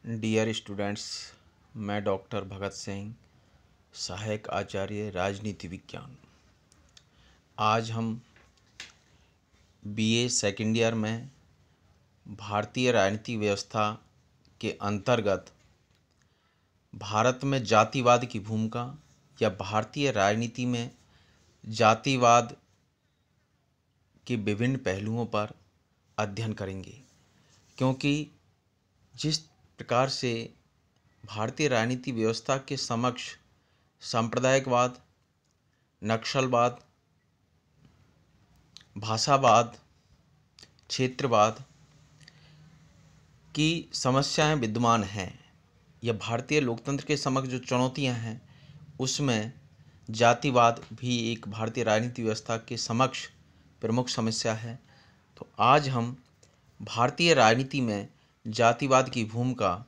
Dear students, मैं doctor Bhagat Singh, सहायक आचार्य राजनीति विज्ञान। आज हम बीए सेकेंड ईयर में भारतीय राजनीति व्यवस्था के अंतर्गत भारत में जातिवाद की भूमिका या भारतीय राजनीति में जातिवाद के विभिन्न पहलुओं पर अध्ययन करेंगे, क्योंकि जिस प्रकार से भारतीय राजनीति व्यवस्था के समक्ष सांप्रदायिकवाद, नक्सलवाद, भाषावाद, क्षेत्रवाद की समस्याएं विद्यमान हैं, या भारतीय लोकतंत्र के समक्ष जो चुनौतियां हैं उसमें जातिवाद भी एक भारतीय राजनीति व्यवस्था के समक्ष प्रमुख समस्या है। तो आज हम भारतीय राजनीति में जातिवाद की भूमिका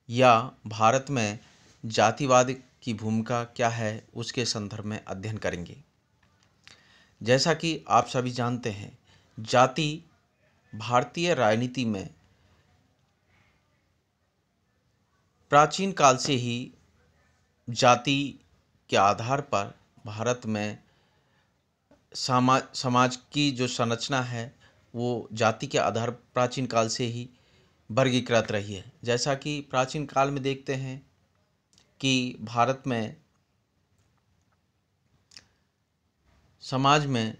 या भारत में जातिवाद की भूमिका क्या है उसके संदर्भ में अध्ययन करेंगे। जैसा कि आप सभी जानते हैं, जाति भारतीय राजनीति में प्राचीन काल से ही जाति के आधार पर भारत में समाज की जो संरचना है वो जाति के आधार प्राचीन काल से ही वर्गीकृत रही है। जैसा कि प्राचीन काल में देखते हैं कि भारत में समाज में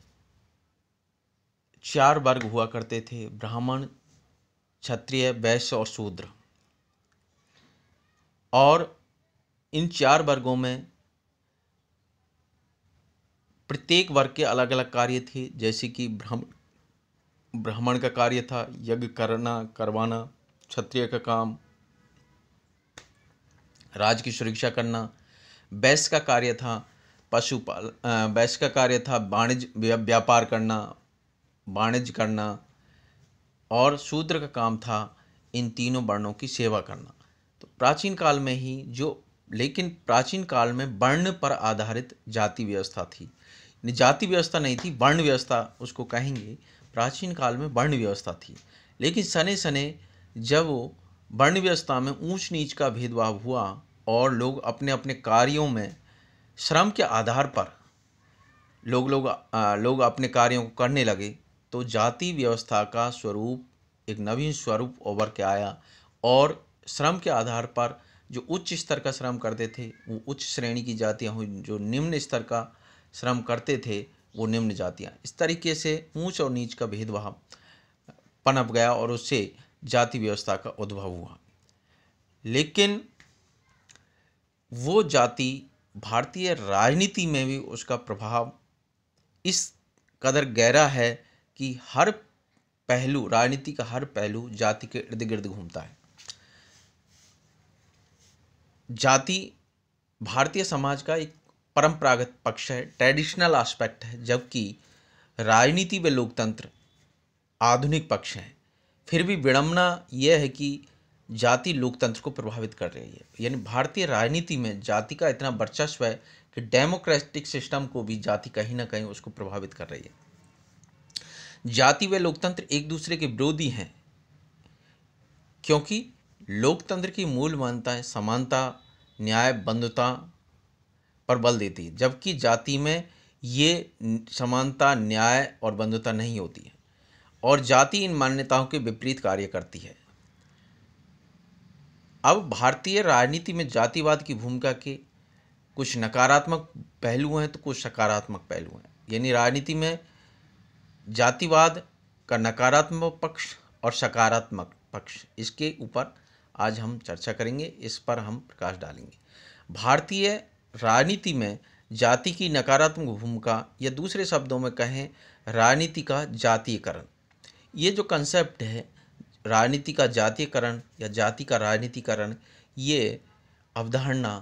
4 वर्ग हुआ करते थे: ब्राह्मण, क्षत्रिय, वैश्य और शूद्र। और इन 4 वर्गों में प्रत्येक वर्ग के अलग अलग कार्य थे। जैसे कि ब्राह्मण का कार्य था यज्ञ करवाना, क्षत्रिय का काम राज की सुरक्षा करना, वैश्य का कार्य था वैश्य का कार्य था वाणिज्य व्यापार करना, वाणिज्य करना, और शूद्र का काम था इन तीनों वर्णों की सेवा करना। तो प्राचीन काल में ही लेकिन प्राचीन काल में वर्ण पर आधारित जाति व्यवस्था थी। जाति व्यवस्था नहीं थी, वर्ण व्यवस्था उसको कहेंगे। प्राचीन काल में वर्ण व्यवस्था थी, लेकिन सने सने जब वर्ण व्यवस्था में ऊंच नीच का भेदभाव हुआ और लोग अपने अपने कार्यों में श्रम के आधार पर लोग अपने कार्यों को करने लगे, तो जाति व्यवस्था का स्वरूप एक नवीन स्वरूप उभर के आया। और श्रम के आधार पर जो उच्च स्तर का श्रम करते थे वो उच्च श्रेणी की जातियां हुई, जो निम्न स्तर का श्रम करते थे वो निम्न जातियां। इस तरीके से ऊंच और नीच का भेदभाव पनप गया और उससे जाति व्यवस्था का उद्भव हुआ। लेकिन वो जाति भारतीय राजनीति में भी उसका प्रभाव इस कदर गहरा है कि हर पहलू, राजनीति का हर पहलू जाति के इर्द गिर्द घूमता है। जाति भारतीय समाज का एक परंपरागत पक्ष है, ट्रेडिशनल एस्पेक्ट है, जबकि राजनीति व लोकतंत्र आधुनिक पक्ष हैं। फिर भी विडंबना यह है कि जाति लोकतंत्र को प्रभावित कर रही है। यानी भारतीय राजनीति में जाति का इतना वर्चस्व है कि डेमोक्रेटिक सिस्टम को भी जाति कहीं ना कहीं उसको प्रभावित कर रही है। जाति व लोकतंत्र एक दूसरे के विरोधी हैं, क्योंकि लोकतंत्र की मूल मान्यताएं समानता, न्याय, बंधुता पर बल देती है, जबकि जाति में ये समानता, न्याय और बंधुता नहीं होती है, और जाति इन मान्यताओं के विपरीत कार्य करती है। अब भारतीय राजनीति में जातिवाद की भूमिका के कुछ नकारात्मक पहलू हैं तो कुछ सकारात्मक पहलू हैं। यानी राजनीति में जातिवाद का नकारात्मक पक्ष और सकारात्मक पक्ष, इसके ऊपर आज हम चर्चा करेंगे, इस पर हम प्रकाश डालेंगे। भारतीय राजनीति में जाति की नकारात्मक भूमिका, या दूसरे शब्दों में कहें राजनीति का जातीयकरण। ये जो कंसेप्ट है राजनीति का जातीयकरण या जाति का राजनीतिकरण, ये अवधारणा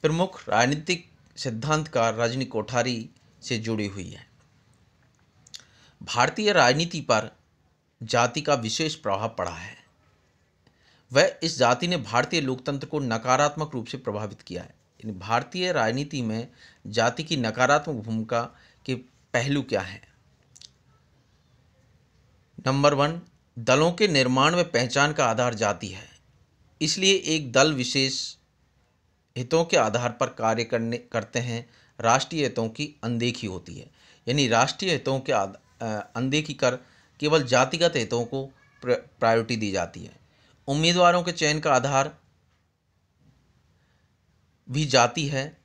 प्रमुख राजनीतिक सिद्धांतकार रजनी कोठारी से जुड़ी हुई है। भारतीय राजनीति पर जाति का विशेष प्रभाव पड़ा है। वह इस जाति ने भारतीय लोकतंत्र को नकारात्मक रूप से प्रभावित किया है। भारतीय राजनीति में जाति की नकारात्मक भूमिका के पहलू क्या हैं? नंबर 1, दलों के निर्माण में पहचान का आधार जाति है, इसलिए एक दल विशेष हितों के आधार पर कार्य करते हैं। राष्ट्रीय हितों की अनदेखी होती है, यानी राष्ट्रीय हितों के अनदेखी कर केवल जातिगत हितों को प्रायोरिटी दी जाती है। उम्मीदवारों के चयन का आधार भी जाति है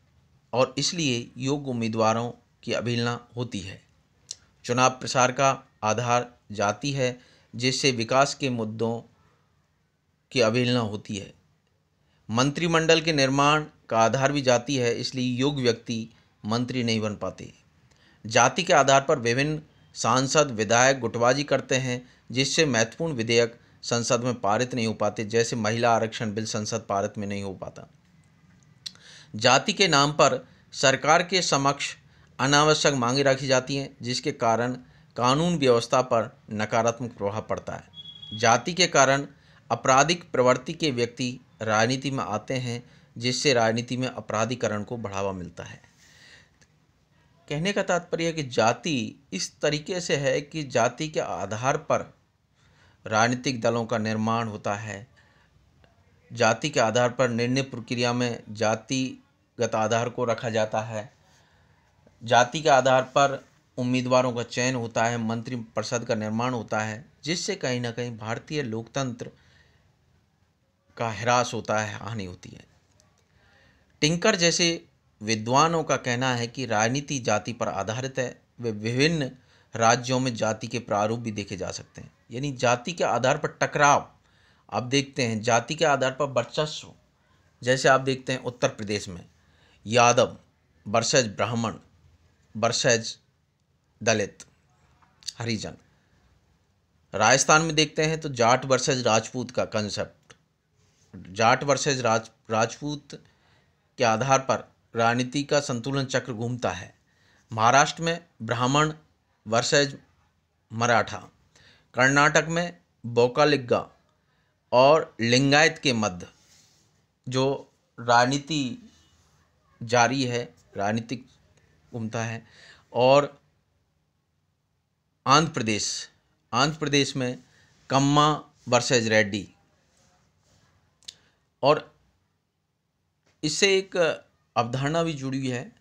और इसलिए योग्य उम्मीदवारों की अवहेलना होती है। चुनाव प्रसार का आधार जाति है, जिससे विकास के मुद्दों की अवहेलना होती है। मंत्रिमंडल के निर्माण का आधार भी जाति है, इसलिए योग्य व्यक्ति मंत्री नहीं बन पाते। जाति के आधार पर विभिन्न सांसद विधायक गुटबाजी करते हैं, जिससे महत्वपूर्ण विधेयक संसद में पारित नहीं हो पाते, जैसे महिला आरक्षण बिल संसद पारित में नहीं हो पाता। जाति के नाम पर सरकार के समक्ष अनावश्यक मांगे रखी जाती हैं, जिसके कारण कानून व्यवस्था पर नकारात्मक प्रभाव पड़ता है। जाति के कारण आपराधिक प्रवृत्ति के व्यक्ति राजनीति में आते हैं, जिससे राजनीति में अपराधीकरण को बढ़ावा मिलता है। कहने का तात्पर्य है कि जाति इस तरीके से है कि जाति के आधार पर राजनीतिक दलों का निर्माण होता है। जाति के आधार पर निर्णय प्रक्रिया में जातिगत आधार को रखा जाता है। जाति के आधार पर उम्मीदवारों का चयन होता है, मंत्रिपरिषद का निर्माण होता है, जिससे कहीं ना कहीं भारतीय लोकतंत्र का ह्रास होता है, हानि होती है। टिंकर जैसे विद्वानों का कहना है कि राजनीति जाति पर आधारित है। वे विभिन्न राज्यों में जाति के प्रारूप भी देखे जा सकते हैं, यानी जाति के आधार पर टकराव आप देखते हैं। जाति के आधार पर वर्चस्व, जैसे आप देखते हैं उत्तर प्रदेश में यादव वर्सेज ब्राह्मण वर्सेज दलित हरिजन। राजस्थान में देखते हैं तो जाट वर्सेज राजपूत का कंसेप्ट, जाट वर्सेज राजपूत के आधार पर राजनीति का संतुलन चक्र घूमता है। महाराष्ट्र में ब्राह्मण वर्सेज मराठा, कर्नाटक में बोकालिग्गा और लिंगायत के मध्य जो राजनीति जारी है, राजनीतिक घूमता है। और आंध्र प्रदेश में कम्मा वर्सेज रेड्डी। और इससे एक अवधारणा भी जुड़ी है,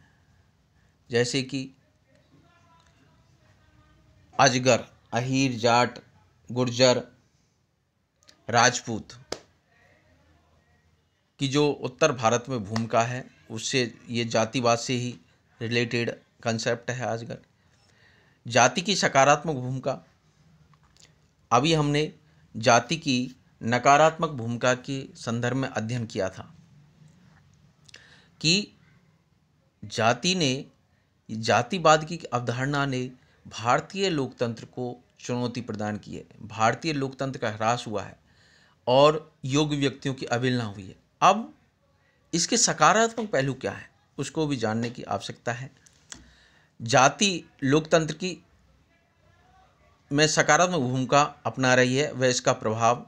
जैसे कि अजगर, अहीर, जाट, गुर्जर, राजपूत की जो उत्तर भारत में भूमिका है, उससे ये जातिवाद से ही रिलेटेड कंसेप्ट है अजगर। जाति की सकारात्मक भूमिका, अभी हमने जाति की नकारात्मक भूमिका के संदर्भ में अध्ययन किया था कि जातिवाद की अवधारणा ने भारतीय लोकतंत्र को चुनौती प्रदान की है। भारतीय लोकतंत्र का ह्रास हुआ है और योग्य व्यक्तियों की अवहेलना हुई है। अब इसके सकारात्मक पहलू क्या है, उसको भी जानने की आवश्यकता है। जाति लोकतंत्र की में सकारात्मक भूमिका अपना रही है, वह इसका प्रभाव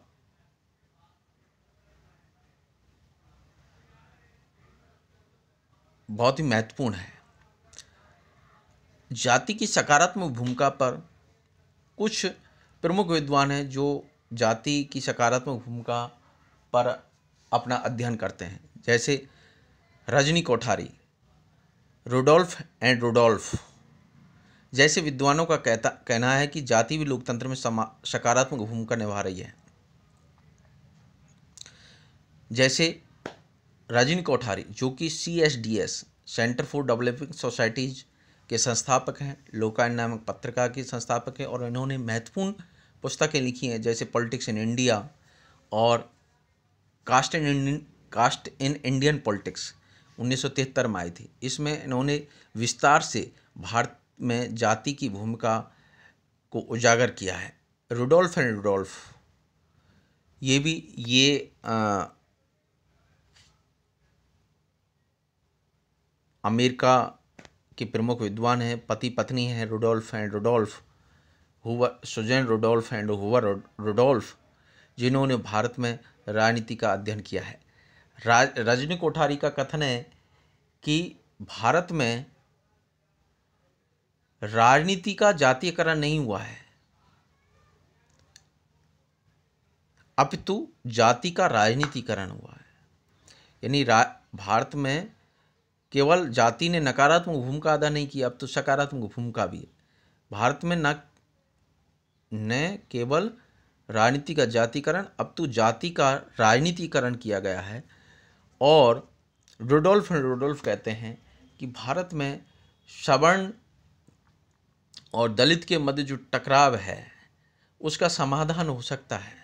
बहुत ही महत्वपूर्ण है। जाति की सकारात्मक भूमिका पर कुछ प्रमुख विद्वान हैं जो जाति की सकारात्मक भूमिका पर अपना अध्ययन करते हैं, जैसे रजनी कोठारी, रुडोल्फ जैसे विद्वानों का कहना है कि जाति भी लोकतंत्र में सकारात्मक भूमिका निभा रही है। जैसे रजनी कोठारी जो कि CSDS centre for developing societies के संस्थापक हैं, लोकायन नामक पत्रिका के संस्थापक हैं, और इन्होंने महत्वपूर्ण पुस्तकें लिखी हैं, जैसे पॉलिटिक्स इन इंडिया और कास्ट इन इंडियन पॉलिटिक्स 1973 में आई थी। इसमें इन्होंने विस्तार से भारत में जाति की भूमिका को उजागर किया है। रुडोल्फ ये अमेरिका के प्रमुख विद्वान हैं, पति पत्नी हैं Rudolph Susanne Rudolph and Hoeber Rudolph, जिन्होंने भारत में राजनीति का अध्ययन किया है। रजनी कोठारी का कथन है कि भारत में राजनीति का जातीयकरण नहीं हुआ है, अपितु जाति का राजनीतिकरण हुआ है। यानी भारत में केवल जाति ने नकारात्मक भूमिका अदा नहीं की, अब तो सकारात्मक भूमिका भी है। भारत में न केवल राजनीति का जातिकरण, अब तो जाति का राजनीतिकरण किया गया है। और रुडोल्फ कहते हैं कि भारत में सवर्ण और दलित के मध्य जो टकराव है उसका समाधान हो सकता है,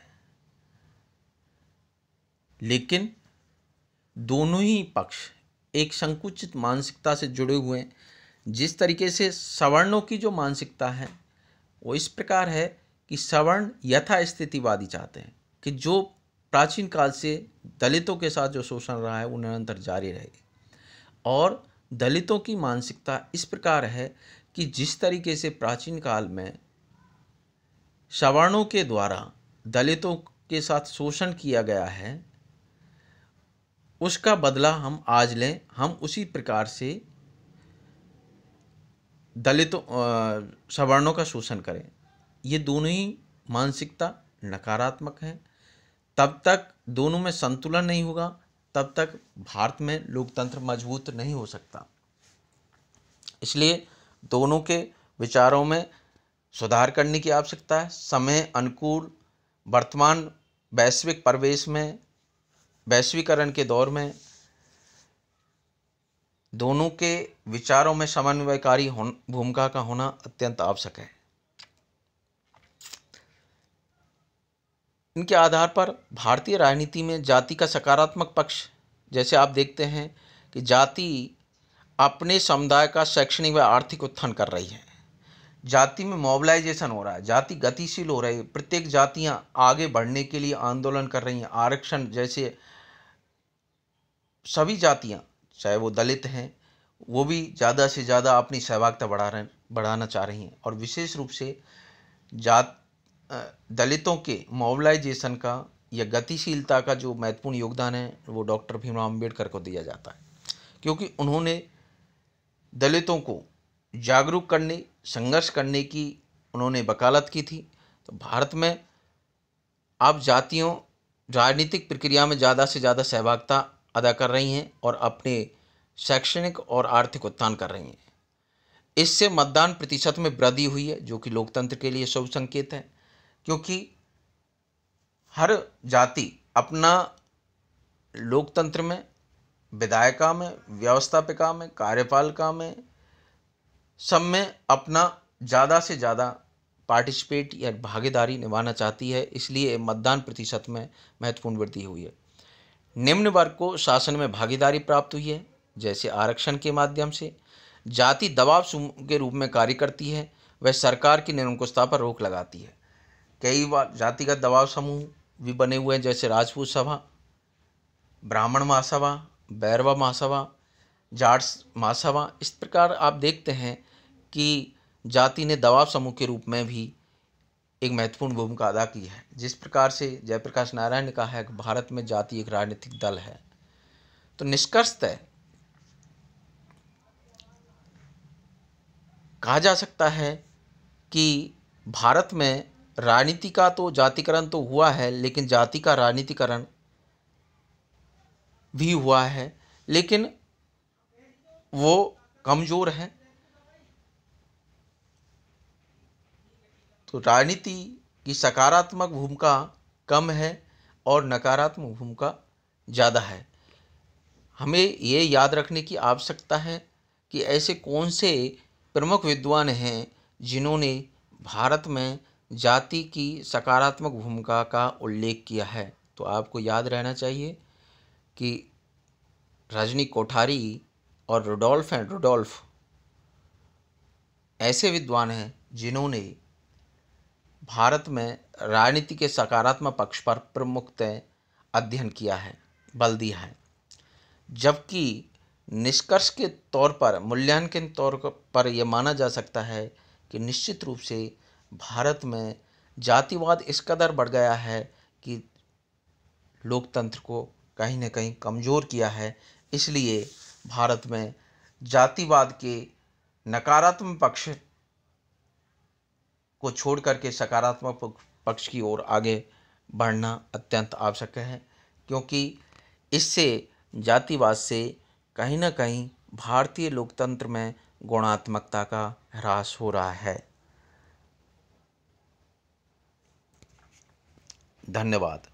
लेकिन दोनों ही पक्ष एक संकुचित मानसिकता से जुड़े हुए हैं। जिस तरीके से सवर्णों की जो मानसिकता है वो इस प्रकार है कि सवर्ण यथास्थितिवादी चाहते हैं कि जो प्राचीन काल से दलितों के साथ जो शोषण रहा है वो निरंतर जारी रहे, और दलितों की मानसिकता इस प्रकार है कि जिस तरीके से प्राचीन काल में सवर्णों के द्वारा दलितों के साथ शोषण किया गया है उसका बदला हम आज लें, हम उसी प्रकार से दलितों सवर्णों का शोषण करें। ये दोनों ही मानसिकता नकारात्मक है। तब तक दोनों में संतुलन नहीं होगा, तब तक भारत में लोकतंत्र मजबूत नहीं हो सकता। इसलिए दोनों के विचारों में सुधार करने की आवश्यकता है। समय अनुकूल वर्तमान वैश्विक परिवेश में, वैश्वीकरण के दौर में दोनों के विचारों में समन्वयकारी भूमिका का होना अत्यंत आवश्यक है। इनके आधार पर भारतीय राजनीति में जाति का सकारात्मक पक्ष, जैसे आप देखते हैं कि जाति अपने समुदाय का शैक्षणिक व आर्थिक उत्थान कर रही है। जाति में मोबिलाइजेशन हो रहा है, जाति गतिशील हो रही है। प्रत्येक जातियां आगे बढ़ने के लिए आंदोलन कर रही हैं। आरक्षण जैसे सभी जातियां, चाहे वो दलित हैं, वो भी ज़्यादा से ज़्यादा अपनी सहभागिता बढ़ाना चाह रही हैं। और विशेष रूप से दलितों के मोबिलाइजेशन का या गतिशीलता का जो महत्वपूर्ण योगदान है वो डॉक्टर भीमराव अम्बेडकर को दिया जाता है, क्योंकि उन्होंने दलितों को जागरूक करने, संघर्ष करने की उन्होंने वकालत की थी। तो भारत में अब जातियों राजनीतिक प्रक्रिया में ज़्यादा से ज़्यादा सहभागिता अदा कर रही हैं और अपने शैक्षणिक और आर्थिक उत्थान कर रही हैं। इससे मतदान प्रतिशत में वृद्धि हुई है, जो कि लोकतंत्र के लिए शुभ संकेत है, क्योंकि हर जाति अपना लोकतंत्र में, विधायिका में, व्यवस्थापिका में, कार्यपालिका में, सब में अपना ज़्यादा से ज़्यादा पार्टिसिपेट या भागीदारी निभाना चाहती है। इसलिए मतदान प्रतिशत में महत्वपूर्ण वृद्धि हुई है। निम्न वर्ग को शासन में भागीदारी प्राप्त हुई है, जैसे आरक्षण के माध्यम से। जाति दबाव समूह के रूप में कार्य करती है, वह सरकार की निरंकुशता पर रोक लगाती है। कई बार जातिगत दबाव समूह भी बने हुए हैं, जैसे राजपूत सभा, ब्राह्मण महासभा, भैरवा महासभा, जाट महासभा। इस प्रकार आप देखते हैं कि जाति ने दबाव समूह के रूप में भी एक महत्वपूर्ण भूमिका अदा की है। जिस प्रकार से जयप्रकाश नारायण ने कहा है कि भारत में जाति एक राजनीतिक दल है, तो निष्कर्षतः कहा जा सकता है कि भारत में राजनीति का तो जातिकरण तो हुआ है, लेकिन जाति का राजनीतिकरण भी हुआ है, लेकिन वो कमज़ोर है। तो राजनीति की सकारात्मक भूमिका कम है और नकारात्मक भूमिका ज़्यादा है। हमें ये याद रखने की आवश्यकता है कि ऐसे कौन से प्रमुख विद्वान हैं जिन्होंने भारत में जाति की सकारात्मक भूमिका का उल्लेख किया है। तो आपको याद रहना चाहिए कि रजनी कोठारी और रुडोल्फ ऐसे विद्वान हैं जिन्होंने भारत में राजनीति के सकारात्मक पक्ष पर प्रमुखतः अध्ययन किया है, बल दिया है। जबकि निष्कर्ष के तौर पर, मूल्यांकन के तौर पर यह माना जा सकता है कि निश्चित रूप से भारत में जातिवाद इस कदर बढ़ गया है कि लोकतंत्र को कहीं न कहीं कमज़ोर किया है। इसलिए भारत में जातिवाद के नकारात्मक पक्ष को छोड़ करके सकारात्मक पक्ष की ओर आगे बढ़ना अत्यंत आवश्यक है, क्योंकि इससे जातिवाद से कहीं ना कहीं भारतीय लोकतंत्र में गुणात्मकता का ह्रास हो रहा है। धन्यवाद।